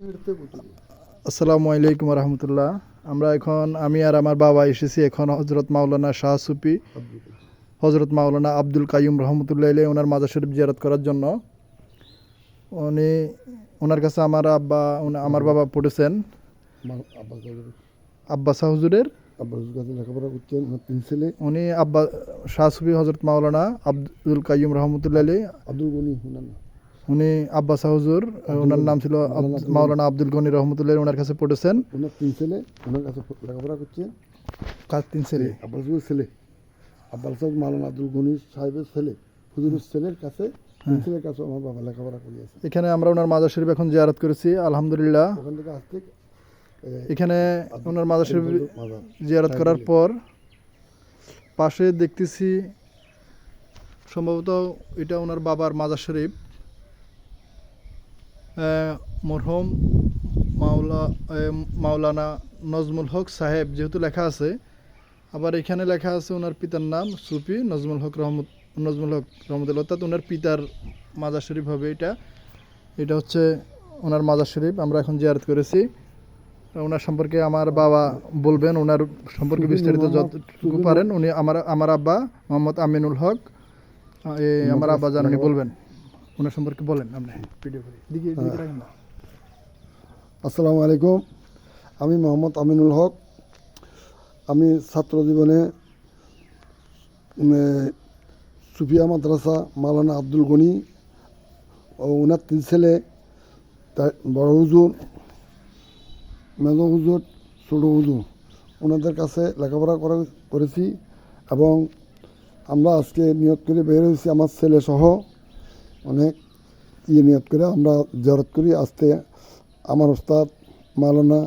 আসসালামু আলাইকুম রহমতুল্লাহ। আমি আর আমার বাবা এসেছি এখন হজরত মাওলানা শাহ সুফি হজরত মাওলানা আব্দুল কাইয়ুম রহমতুল্লাহ আলাইহি ওনার মাজার শরীফ জিয়ারত করার জন্য। উনি ওনার কাছে আমার বাবা পড়েছেন আব্বা শাহ হুজুরের। লেখাপড়া করছেন তিন ছেলে। উনি আব্বা শাহ সুফি হজরত মাওলানা আব্দুল কাইয়ুম রহমতুল্লাহ আলাইহি। আব্দুল গনি উনি আব্বা শাহ হুজুর, ওনার নাম ছিল মাওলানা আব্দুল গনি রহমতুল্লাহ, ওনার কাছে পড়েছেন। ওনার তিন ছেলে ওনার কাছে লেখাপড়া করছেন। কার তিন ছেলে? আব্বাস ছেলে, আব্বাস মাওলানা আব্দুল গনি সাহেবের ছেলে, হুজুরের ছেলের কাছে, তিন ছেলের কাছে আমার বাবা লেখাপড়া করিয়েছে। এখানে আমরা ওনার মাজার শরীফ এখন জিয়ারত করেছি আলহামদুলিল্লাহ। ওখান থেকে আসতে এখানে ওনার মাজার শরীফ জিয়ারত করার পর পাশে দেখতেছি সম্ভবত এটা ওনার বাবার মাজার শরীফ। মরহুম মাওলানা নজমুল হক সাহেব যেহেতু লেখা আছে, আবার এখানে লেখা আছে ওনার পিতার নাম সুফি নজমুল হক রহমতুল্লাহ, অর্থাৎ ওনার পিতার মাজার শরীফ হবে এটা। এটা হচ্ছে ওনার মাজার শরীফ আমরা এখন জিয়ারত করেছি। ওনার সম্পর্কে আমার বাবা বলবেন, ওনার সম্পর্কে বিস্তারিত যতটুকু পারেন উনি আমার আব্বা মোহাম্মদ আমিনুল হক, আমার আব্বা জানানি বলবেন, ওনার সম্পর্কে বলেন। আপনি ভিডিও করে দিকে রাখেন না। আসসালামু আলাইকুম, আমি মোহাম্মদ আমিনুল হক। আমি ছাত্র জীবনে সুফিয়া মাদ্রাসা মাওলানা আব্দুল গনি ও ওনার তিন ছেলে, বড় হুজুর, মেজ হুজুর, ছোটো হুজুর, ওনাদের কাছে লেখাপড়া করেছি এবং আমরা আজকে নিয়ত করে বের হয়েছি আমার ছেলে সহ অনেক নিয়ত করে আমরা জিয়ারত করি। আজকে আমার ওস্তাদ মাওলানা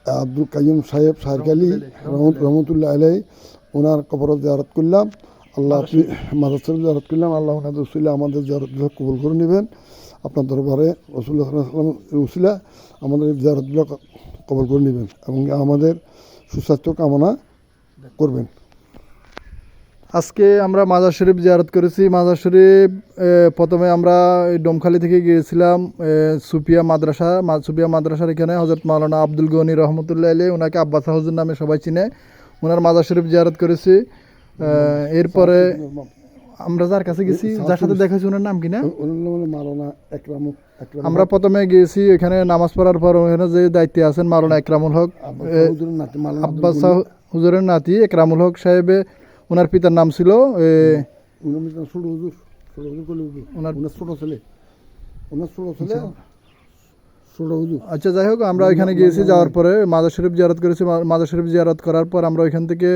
আব্দুল কাইয়ুম সাহেব সাহেরকালী রহমতুল্লাহ আলাইহি ওনার কবর জিয়ারত করলাম। আল্লাহ মাজার শরীফ জিয়ারত করলাম। আল্লাহ ওনাদের উসিলা আমাদের জিয়ারত কবুল করে নেবেন। আপনার দরবারে রাসূলুল্লাহ সাল্লাল্লাহু আলাইহি ওয়াসাল্লামের উসিলা আমাদের জিয়ারতগুলো কবুল করে নেবেন এবং আমাদের সুস্বাস্থ্য কামনা করবেন। আজকে আমরা মাজার শরীফ জিয়ারত করেছি। মাজার শরীফ প্রথমে আমরা ডোমখালি থেকে গিয়েছিলাম সুফিয়া মাদ্রাসার এখানে হজরত মাওলানা আব্দুল গনি রহমতুল্লাহ আলাইহি, ওনাকে আব্বা শাহ হুজুর নামে সবাই চিনে, ওনার মাজার শরীফ জিয়ারত করেছি। এরপরে আমরা যার কাছে গেছি, যার সাথে দেখাচ্ছি, ওনার নাম কিনা আমরা প্রথমে গিয়েছি এখানে নামাজ পড়ার পর ওখানে যে দায়িত্বে আছেন মাওলানা একরামুল হক, আব্বা শাহ হুজুরের নাতি একরামুল হক সাহেবে, ওনার পিতার নাম ছিল আচ্ছা যাই হোক, আমরা ওইখানে গিয়েছি। যাওয়ার পরে মাজার শরীফ জিয়ারত করেছি। মাজার শরীফ জিয়ারত করার পর আমরা ওইখান থেকে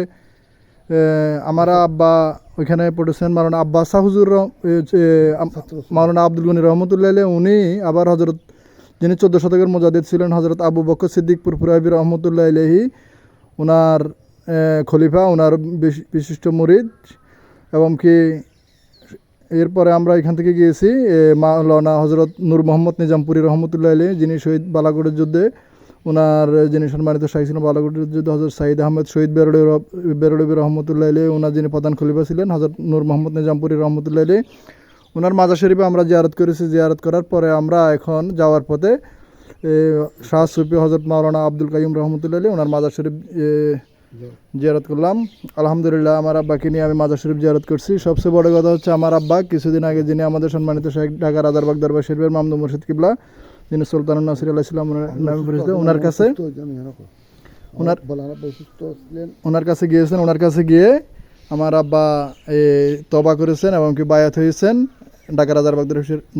আমার আব্বা ওইখানে পড়েছেন মাওলানা আব্বা শাহ হুজুর, মাওলানা আব্দুল গনি রহমতুল্লাহ আলাইহি। উনি আবার হজরত যিনি 14 শতকের মুজাদ্দিদ ছিলেন হজরত আবু বকর সিদ্দিক পুরপুরাবি রহমতুল্লাহ আলাইহি, ওনার খলিফা, ওনার বিশিষ্ট মুরিদ। এবং কি এরপরে আমরা এখান থেকে গিয়েছি মাওলানা হজরত নূর মোহাম্মদ নিজামপুরি রহমতুল্লাহ আলাইহি, যিনি শহীদ বালাকোটের যুদ্ধে ওনার যিনি সম্মানিত শাহী ছিলেন বালাকোটের যুদ্ধে হজরত সাইদ আহমেদ শহীদ বেরলবী রহমতুল্লাহ আলাইহি, ওনার যিনি প্রধান খলিফা ছিলেন হজরত নূর মোহাম্মদ নিজামপুরি রহমতুল্লাহ আলাইহি, ওনার মাজার শরীফে আমরা জিয়ারত করেছি। জিয়ারত করার পরে আমরা এখন যাওয়ার পথে শাহ সুফি হজরত মাওলানা আব্দুল কাইয়ুম রহমতুল্লাহ আলাইহি ওনার মাজার শরীফ জিয়ারত করলাম। আলহামদুলিল্লাহ আমার আব্বাকে নিয়ে আমি মাজার শরীফ জিয়ারত করছি। সবচেয়ে বড় কথা হচ্ছে আমার আব্বা কিছুদিন আগে যিনি আমাদের সম্মানিত শেখ ঢাকা রাজারবাগ দরবার শরীফের মামদু মুর্শিদ কিবলা, যিনি সুলতানুন নাসির আলাইহিস সালাম নামে পরিচিত, ওনার কাছে গিয়েছেন। ওনার কাছে গিয়ে আমার আব্বা তওবা করেছেন এবং কি বায়াত হয়েছেন ঢাকা রাজারবাগ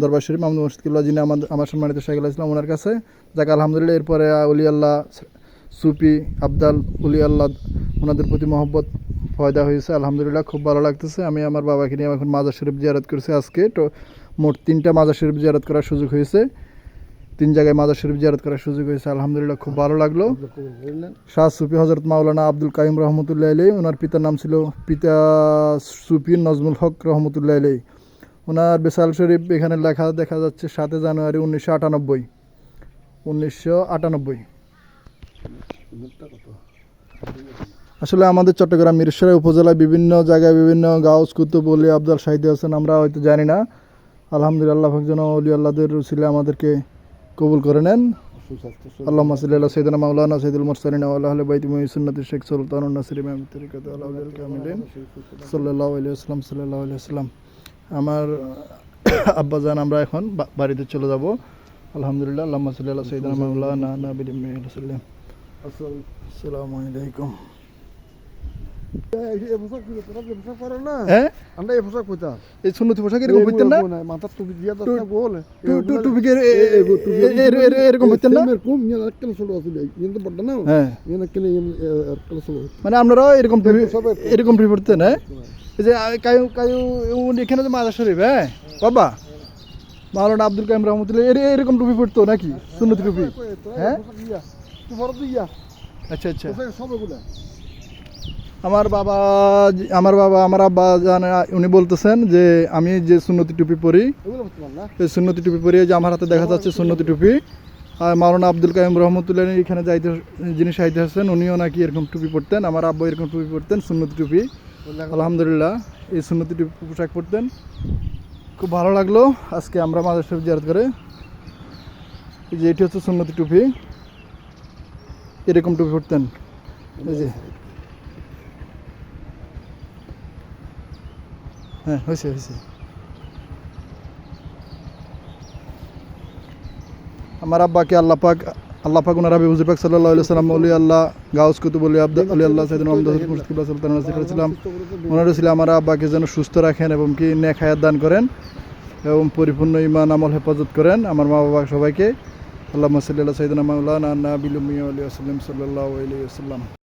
দরবার শরীফ মামদু মুর্শিদ কিবলা, যিনি আমার সম্মানিত শেখ আলাইহিস সালাম ওনার কাছে। যাক আলহামদুলিল্লাহ, এরপরে অলি আল্লাহ সুফি আবদাল উলি আল্লাহ ওনাদের প্রতি মহব্বত পয়দা হয়েছে। আলহামদুলিল্লাহ খুব ভালো লাগতেছে। আমি আমার বাবাকে নিয়ে এখন মাজার শরীফ জিয়ারত করেছি। আজকে তো মোট 3টা মাজার শরীফ জিয়ারত করার সুযোগ হয়েছে, 3 জায়গায় মাজার শরীফ জিয়ারত করার সুযোগ হয়েছে। আলহামদুলিল্লাহ খুব ভালো লাগলো। শাহ সুফি হজরত মাওলানা আব্দুল কাইয়ুম রহমতুল্লাহ আলাইহি, ওনার পিতার নাম ছিল সুফি নজমুল হক রহমতুল্লাহ আলাইহি। ওনার বেসাল শরীফ এখানে লেখা দেখা যাচ্ছে 7 জানুয়ারি 1998। আসলে আমাদের চট্টগ্রাম মিরসরাই উপজেলায় বিভিন্ন জায়গায় বিভিন্ন গাউস কুতুব ওলি আবদাল শাহিদ আছেন, আমরা হয়তো জানি না। আলহামদুলিল্লাহ যেন ওলি আল্লাহদের উসিলে আমাদেরকে কবুল করে নেন। সুস্বাস্থ্য اللهم صل على سيدنا مولانا سيد المرسلين وعلى اهل بيت من سنة الشيخ سلطان الناصري من طريقة الاولياء الكاملين صلى الله عليه وسلم صلى الله عليه وسلم। আমার আব্বাজান আমরা এখন বাড়িতে চলে যাব আলহামদুলিল্লাহ। আল্লাহুম্মা সাল্লি আলা সাইয়্যিদিনা মাওলানা নাবিয়্যিল মুরসালিন। আসসালামু আলাইকুম। এই পোশাক কি তোরা যে পোশাক পরে না হ্যাঁ আমরা এই পোশাক পরতাম এই সুন্নতি পোশাক এরকম পরতেন না? মাথার টুপি দিয়া তো গোল টুপি এরকম পরতেন না? এরকম নিয়ে একটা ছোট আছে কিন্তু বড় না হ্যাঁ নিয়ে কেলে একটা ছোট মানে আপনারাও এরকম এরকম টুপি পরতেন? হ্যাঁ এই যে কায়ু কায়ু এখানে যে মাজার শরীফ, হ্যাঁ বাবা মাওলানা আব্দুল কাইম রহমতুল্লাহ এরকম টুপি পরতো নাকি সুন্নতি টুপি? হ্যাঁ আচ্ছা আচ্ছা। আমার আব্বা জানে উনি বলতেছেন যে আমি যে সুন্নতি টুপি পরি এই সুন্নতি টুপি পরি যে আমার হাতে দেখা যাচ্ছে সুন্নতি টুপি। আর মাওলানা আব্দুল কাইম রহমতুল্লাহ এখানে যাইতে যিনি সাহিত্য হাসেন উনিও নাকি এরকম টুপি পরতেন। আমার আব্বা এরকম টুপি পরতেন সুন্নতি টুপি। আলহামদুলিল্লাহ এই সুন্নতি টুপি পোশাক পরতেন। খুব ভালো লাগলো আজকে আমরা মাজার শরীফ জিয়ারত করে। এই যে এটি হচ্ছে সুন্নতি টুপি, এরকম টুপি পরতেন। এই যে হ্যাঁ হয়েছে হয়েছে। আমার আব্বাকে আল্লাহ পাক ওনার হাবিব হুজুর পাক সাল্লাল্লাহু আলাইহি ওয়াসাল্লাম ওলি আল্লাহ গাউস কুতুব ওলি আল্লাহ সাইয়েদনা মুহাম্মদ মুস্তাফা সাল্লাল্লাহু আলাইহি ওয়াসাল্লাম ওনার ছিল আমার আব্বাকে যেন সুস্থ রাখেন এবং কি নেক হায়াত দান করেন এবং পরিপূর্ণ ঈমান আমল হেফাজত করেন আমার মা বাবা সবাইকে। আল্লাহুম্মা সাল্লি আলা সাইয়্যিদিনা মাওলানা নাবিয়্যিল উম্মি ওয়া আলিহি ওয়াসাল্লাম সাল্লাল্লাহু আলাইহি ওয়াসাল্লাম।